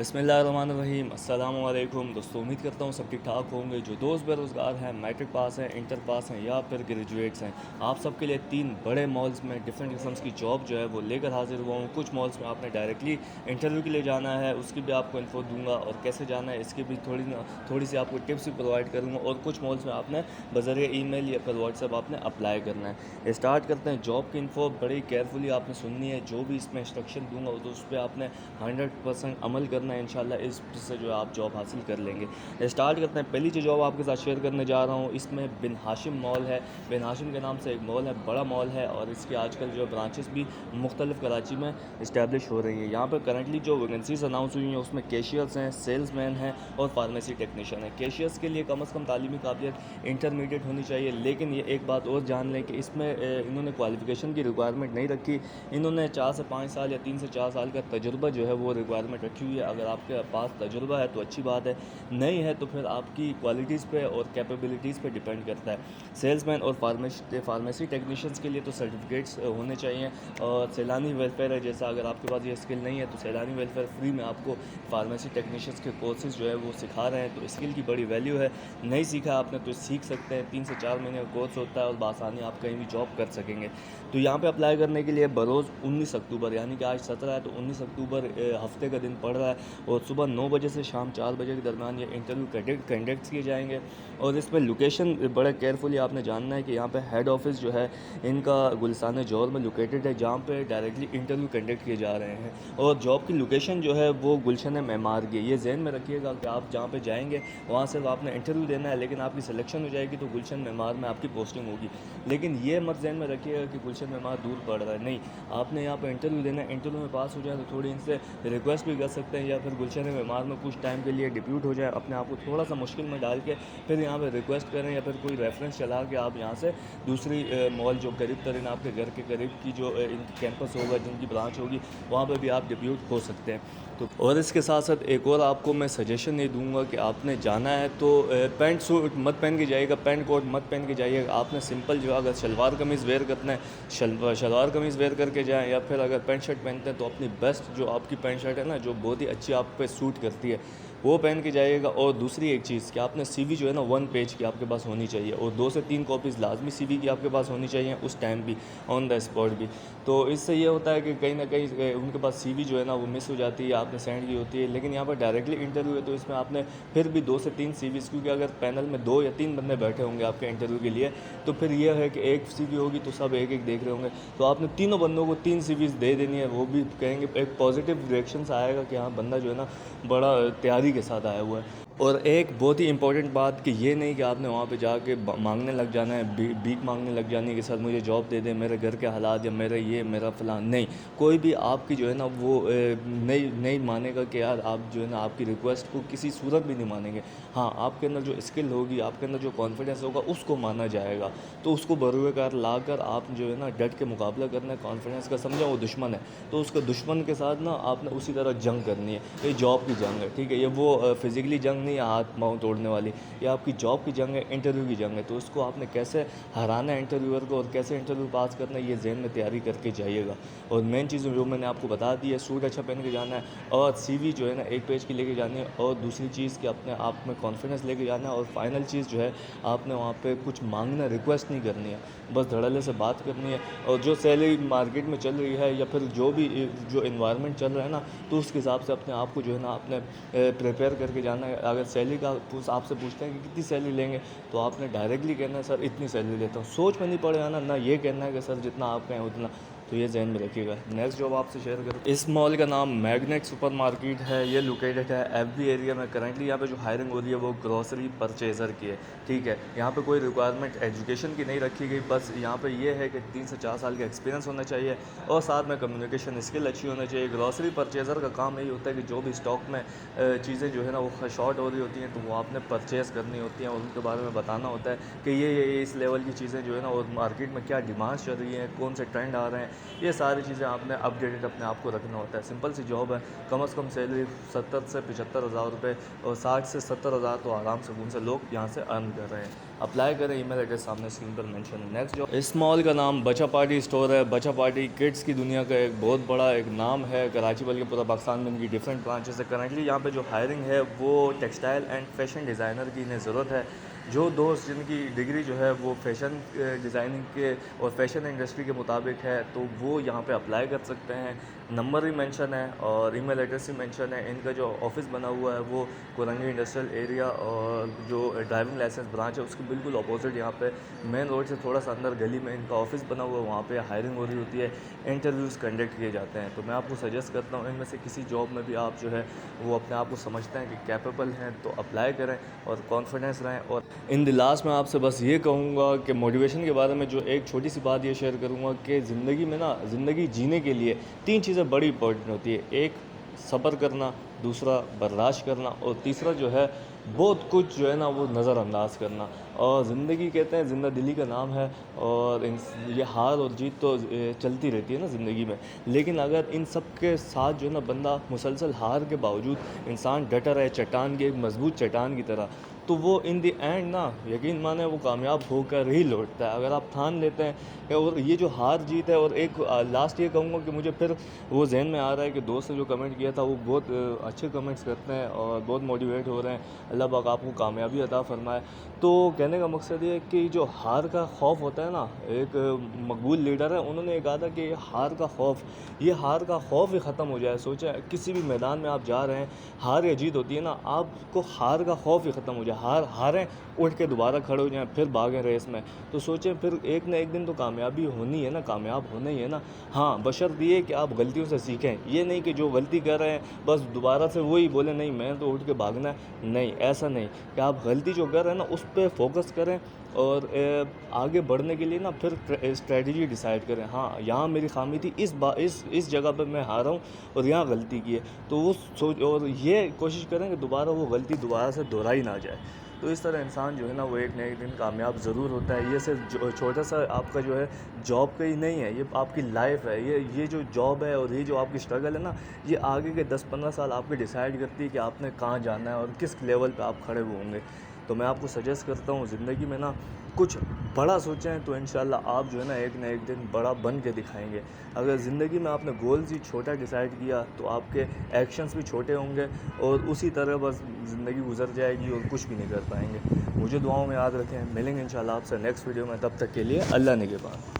बिस्मिल्लाहिर्रहमानिर्रहीम। अस्सलाम वालेकुम दोस्तों, उम्मीद करता हूँ सब ठीक ठाक होंगे। जो दोस्त बेरोज़गार हैं, मैट्रिक पास हैं, इंटर पास हैं या फिर ग्रेजुएट्स हैं, आप सबके लिए 3 बड़े मॉल्स में डिफरेंट किस्म की जॉब जो है वो लेकर हाजिर हुआ हूँ। कुछ मॉल्स में आपने डायरेक्टली इंटरव्यू के लिए जाना है, उसकी भी आपको इन्फो दूंगा, और कैसे जाना है इसकी भी थोड़ी सी आपको टिप्स भी प्रोवाइड करूँगा। और कुछ मॉल्स में आपने बज़रिए ईमेल या फिर व्हाट्सएप आपने अप्लाई करना है। स्टार्ट करते हैं। जॉब की इन्फो बड़ी केयरफुली आपने सुननी है। जो भी इसमें इंस्ट्रक्शन दूंगा तो उस पर आपने 100% अमल करना है। इंशाल्लाह इससे जो है आप जॉब हासिल कर लेंगे। स्टार्ट करते हैं। पहली जो जॉब आपके साथ शेयर करने जा रहा हूँ, इसमें बिन हाशिम मॉल है। बिन हाशिम के नाम से एक मॉल है, बड़ा मॉल है, और इसके आजकल जो ब्रांचेस भी मुख्तलिफ कराची में इस्टेब्लिश हो रही है। यहाँ पर करंटली जो वैकेंसीज अनाउंस हुई हैं उसमें कैशियर्स हैं, सेल्समैन हैं और फार्मेसी टेक्नीशियन है। कैशियर्स के लिए कम से कम तालीमी काबिलियत इंटरमीडिएट होनी चाहिए, लेकिन ये एक बात और जान लें कि इसमें इन्होंने क्वालिफिकेशन की रिक्वायरमेंट नहीं रखी। इन्होंने 4 से 5 साल या 3 से 4 साल का तजुर्बा जो है वो रिक्वायरमेंट रखी हुई है। अगर आपके पास तजुर्बा है तो अच्छी बात है, नहीं है तो फिर आपकी क्वालिटीज़ पे और कैपेबिलिटीज़ पे डिपेंड करता है। सेल्समैन और फार्मेसी टेक्नीशियंस के लिए तो सर्टिफिकेट्स होने चाहिए। और सैलानी वेलफेयर है, जैसा अगर आपके पास ये स्किल नहीं है तो सैलानी वेलफेयर फ्री में आपको फार्मेसी टेक्नीशियंस के कोर्सेज़ जो है वो सिखा रहे हैं, तो स्किल की बड़ी वैल्यू है। नहीं सीखा आपने तो सीख सकते हैं। 3 से 4 महीने का कोर्स होता है और बासानी आप कहीं भी जॉब कर सकेंगे। तो यहाँ पे अप्लाई करने के लिए बरोज़ 19 अक्टूबर, यानी कि आज 17 है तो 19 अक्टूबर हफ्ते का दिन पड़ रहा है, और सुबह 9 बजे से शाम 4 बजे के दरमियान ये इंटरव्यू कंडक्ट किए जाएंगे। और इसमें लोकेशन बड़े केयरफुली आपने जानना है कि यहाँ पे हेड ऑफिस जो है इनका गुलिस्तान जौहर में लोकेटेड है, जहाँ पे डायरेक्टली इंटरव्यू कंडक्ट किए जा रहे हैं। और जॉब की लोकेशन जो है वो गुलशन मेमार की है। ये जहन में रखिएगा कि आप जहाँ पे जाएंगे वहाँ सिर्फ आपने इंटरव्यू देना है, लेकिन आपकी सिलेक्शन हो जाएगी तो गुलशन मेमार में आपकी पोस्टिंग होगी। लेकिन ये मत जहन में रखिएगा कि गुलशन मेमार दूर पड़ रहा है, नहीं, आपने यहाँ पर इंटरव्यू देना है। इंटरव्यू में पास हो जाए तो थोड़ी इनसे रिक्वेस्ट भी कर सकते हैं, या फिर गुलशन मेमार में कुछ टाइम के लिए डिप्यूट हो जाए, अपने आप को थोड़ा सा मुश्किल में डाल के फिर यहाँ पे रिक्वेस्ट करें, या फिर कोई रेफरेंस चला के आप यहाँ से दूसरी मॉल जो करीब तरीन आपके घर के करीब की जो इनकी कैंपस होगा, जिनकी ब्रांच होगी, वहाँ पर भी आप डिप्यूट हो सकते हैं। तो और इसके साथ साथ एक और आपको मैं सजेशन ये दूंगा कि आपने जाना है तो पैंट सूट मत पहन के जाइएगा, पैंट कोट मत पहन के जाइएगा। आपने सिंपल जो अगर शलवार कमीज़ वेयर करना है शलवार कमीज़ वेयर करके जाएं, या फिर अगर पैंट शर्ट पहनते हैं तो अपनी बेस्ट जो आपकी पैंट शर्ट है ना, जो बहुत ही अच्छी आप पे सूट करती है, वो पहन के जाइएगा। और दूसरी एक चीज़ कि आपने सीवी जो है ना 1 पेज की आपके पास होनी चाहिए, और 2 से 3 कॉपीज़ लाजमी सीवी की आपके पास होनी चाहिए, उस टाइम भी, ऑन द स्पॉट भी। तो इससे ये होता है कि कहीं ना कहीं उनके पास सीवी जो है ना वो मिस हो जाती है, आपने सेंड की होती है। लेकिन यहाँ पर डायरेक्टली इंटरव्यू है तो इसमें आपने फिर भी 2 से 3 सीवीज़, क्योंकि अगर पैनल में 2 या 3 बंदे बैठे होंगे आपके इंटरव्यू के लिए, तो फिर ये है कि एक सीवी होगी तो सब एक एक देख रहे होंगे, तो आपने तीनों बंदों को 3 सीवीज़ दे देनी है। वो भी कहेंगे, एक पॉजिटिव रिएक्शन आएगा कि हाँ बंदा जो है ना बड़ा तैयारी के साथ आया हुआ है। और एक बहुत ही इंपॉर्टेंट बात कि ये नहीं कि आपने वहाँ पे जाके मांगने लग जाना है, भीख मांगने लग जानी है कि सर मुझे जॉब दे दें, मेरे घर के हालात, या मेरा ये मेरा फलान। नहीं, कोई भी आपकी जो है ना वो नहीं नहीं मानेगा कि यार आप जो है ना आपकी रिक्वेस्ट को किसी सूरत भी नहीं मानेंगे। हाँ, आपके अंदर जो स्किल होगी, आपके अंदर जो कॉन्फिडेंस होगा, उसको माना जाएगा। तो उसको बरूएकार ला कर आप जो है ना डट के मुकाबला करना है। कॉन्फिडेंस का समझा वो दुश्मन है, तो उसके दुश्मन के साथ ना आपने उसी तरह जंग करनी है। ये जॉब की जंग है, ठीक है, ये वो फिज़िकली जंग नहीं, हाथ पाँव तोड़ने वाली। ये आपकी जॉब की जंग है, इंटरव्यू की जंग है। तो उसको आपने कैसे हराना है इंटरव्यूअर को, और कैसे इंटरव्यू पास करना है, ये जहन में तैयारी करके जाइएगा। और मेन चीज़ जो मैंने आपको बता दी है, सूट अच्छा पहन के जाना है, और सीवी जो है ना 1 पेज की लेके जानी है, और दूसरी चीज़ कि अपने आप में कॉन्फिडेंस लेके जाना है। और फाइनल चीज़ जो है, आपने वहाँ पे कुछ मांगना, रिक्वेस्ट नहीं करनी है, बस धड़ल्ले से बात करनी है। और जो सैलरी मार्केट में चल रही है, या फिर जो भी जो इन्वायरमेंट चल रहा है ना, तो उसके हिसाब से अपने आप को जो है ना आपने प्रिपेयर करके जाना है। अगर सैलरी का आपसे पूछते हैं कि कितनी सैलरी लेंगे, तो आपने डायरेक्टली कहना है सर इतनी सैलरी लेता हूँ। सोच में नहीं पड़ेगा ना ये कहना है कि सर जितना आप कहें उतना। तो ये जहन में रखिएगा। नेक्स्ट जॉब आपसे शेयर करूँ, इस मॉल का नाम मैग्नेट सुपर मार्केट है। ये लोकेटेड है एफबी एरिया में। करंटली यहाँ पे जो हायरिंग हो रही है वो ग्रॉसरी परचेज़र की है, ठीक है। यहाँ पे कोई रिक्वायरमेंट एजुकेशन की नहीं रखी गई, बस यहाँ पे ये है कि 3 से 4 साल का एक्सपीरियंस होना चाहिए, और साथ में कम्युनिकेशन स्किल अच्छी होनी चाहिए। ग्रॉसरी परचेज़र का काम यही होता है कि जो भी स्टॉक में चीज़ें जो है ना वो शॉर्ट हो रही होती हैं, तो वो आपने परचेज़ करनी होती हैं, और उनके बारे में बताना होता है कि ये इस लेवल की चीज़ें जो है ना वो मार्केट में क्या डिमांड्स चल रही हैं, कौन से ट्रेंड आ रहे हैं, یہ ساری چیزیں آپ نے اپڈیٹڈ اپنے آپ کو رکھنا ہوتا ہے. سمپل سی جاب ہے, کم از کم سیلری 70 سے 75 ہزار روپے اور 60 سے 70 ہزار تو آرام سکون سے لوگ یہاں سے ارن کر رہے ہیں. اپلائی کریں, ای میل ایڈریس سامنے اسکرین پر مینشن ہے. نیکسٹ جو اس مال کا نام بچا پارٹی اسٹور ہے. بچا پارٹی کڈس کی دنیا کا ایک بہت بڑا ایک نام ہے کراچی بلکہ پورا پاکستان میں. ان کی ڈفرینٹ برانچز ہے. کرنٹلی یہاں پہ جو ہائرنگ ہے وہ ٹیکسٹائل اینڈ فیشن ڈیزائنر کی انہیں ضرورت ہے. جو دوست جن کی ڈگری جو ہے وہ فیشن ڈیزائننگ کے اور فیشن انڈسٹری کے مطابق ہے تو وہ یہاں پہ اپلائی کر سکتے ہیں. نمبر بھی مینشن ہے اور ای میل ایڈریس بھی مینشن ہے. ان کا جو آفس بنا ہوا ہے وہ کورنگی انڈسٹریل ایریا اور جو ڈرائیونگ لائسنس برانچ ہے اس کے بالکل اپوزٹ یہاں پہ مین روڈ سے تھوڑا سا اندر گلی میں ان کا آفس بنا ہوا ہے. وہاں پہ ہائرنگ ہو رہی ہوتی ہے, انٹرویوز کنڈکٹ کیے جاتے ہیں. تو میں آپ کو سجیسٹ کرتا ہوں ان میں سے کسی جاب میں بھی آپ جو ہے وہ اپنے آپ کو سمجھتے ہیں کہ کیپیبل ہیں تو اپلائی کریں اور کانفیڈنس رہیں. اور ان دی لاسٹ میں آپ سے بس یہ کہوں گا کہ موٹیویشن کے بارے میں جو ایک چھوٹی سی بات یہ شیئر کروں گا کہ زندگی میں نا, زندگی جینے کے لیے 3 چیزیں بڑی امپورٹنٹ ہوتی ہے. ایک صبر کرنا, دوسرا برداشت کرنا اور تیسرا جو ہے بہت کچھ جو ہے نا وہ نظر انداز کرنا. اور زندگی کہتے ہیں زندہ دلی کا نام ہے اور یہ ہار اور جیت تو چلتی رہتی ہے نا زندگی میں. لیکن اگر ان سب کے ساتھ جو ہے نا بندہ مسلسل ہار کے باوجود انسان ڈٹا رہے چٹان کی, ایک مضبوط چٹان کی طرح, تو وہ ان دی اینڈ نا یقین مانیں وہ کامیاب ہو کر ہی لوٹتا ہے. اگر آپ ٹھان لیتے ہیں اور یہ جو ہار جیت ہے. اور ایک لاسٹ یہ کہوں گا کہ مجھے پھر وہ ذہن میں آ رہا ہے کہ دوست نے جو کمنٹ کیا تھا وہ بہت اچھے کمنٹس کرتے ہیں اور بہت موٹیویٹ ہو رہے ہیں. اللہ پاک آپ کو کامیابی عطا فرمائے. تو کہنے کا مقصد یہ ہے کہ جو ہار کا خوف ہوتا ہے نا, ایک مقبول لیڈر ہے انہوں نے یہ کہا تھا کہ ہار کا خوف ہی ختم ہو جائے. سوچیں کسی بھی میدان میں آپ جا رہے ہیں, ہار یا جیت ہوتی ہے نا, آپ کو ہار کا خوف ہی ختم ہو جائے. ہاریں اٹھ کے دوبارہ کھڑے ہو جائیں پھر بھاگیں ریس میں. تو سوچیں پھر ایک نہ ایک دن تو کامیابی ہونی ہے نا, کامیاب ہونا ہی ہے نا. ہاں بشرط یہ کہ آپ غلطیوں سے سیکھیں. یہ نہیں کہ جو غلطی کر رہے ہیں بس دوبارہ سے وہی بولیں نہیں میں تو اٹھ کے بھاگنا ہے. نہیں, ایسا نہیں کہ آپ غلطی جو کر رہے ہیں نا اس پہ فوکس کریں اور آگے بڑھنے کے لیے نا پھر اسٹریٹجی ڈیسائیڈ کریں. ہاں یہاں میری خامی تھی, اس جگہ پہ میں ہارا ہوں اور یہاں غلطی کی ہے, تو وہ سوچ اور یہ کوشش کریں کہ دوبارہ وہ غلطی دوبارہ سے دہرائی نہ جائے. تو اس طرح انسان جو ہے نا وہ ایک نہ ایک دن کامیاب ضرور ہوتا ہے. یہ صرف چھوٹا سا آپ کا جو ہے جاب کا ہی نہیں ہے, یہ آپ کی لائف ہے. یہ جو جاب ہے اور یہ جو آپ کی اسٹرگل ہے نا, یہ آگے کے 10-15 سال آپ کے ڈیسائیڈ کرتی ہے کہ آپ نے کہاں جانا ہے اور کس لیول پہ آپ کھڑے ہوئے ہوں گے. تو میں آپ کو سجیسٹ کرتا ہوں زندگی میں نا کچھ بڑا سوچیں تو انشاءاللہ آپ جو ہے نا ایک نہ ایک دن بڑا بن کے دکھائیں گے. اگر زندگی میں آپ نے گولز ہی چھوٹا ڈیسائیڈ کیا تو آپ کے ایکشنز بھی چھوٹے ہوں گے اور اسی طرح بس زندگی گزر جائے گی اور کچھ بھی نہیں کر پائیں گے. مجھے دعاؤں میں یاد رکھیں. ملیں گے انشاءاللہ آپ سے نیکسٹ ویڈیو میں. تب تک کے لیے اللہ نگہبان.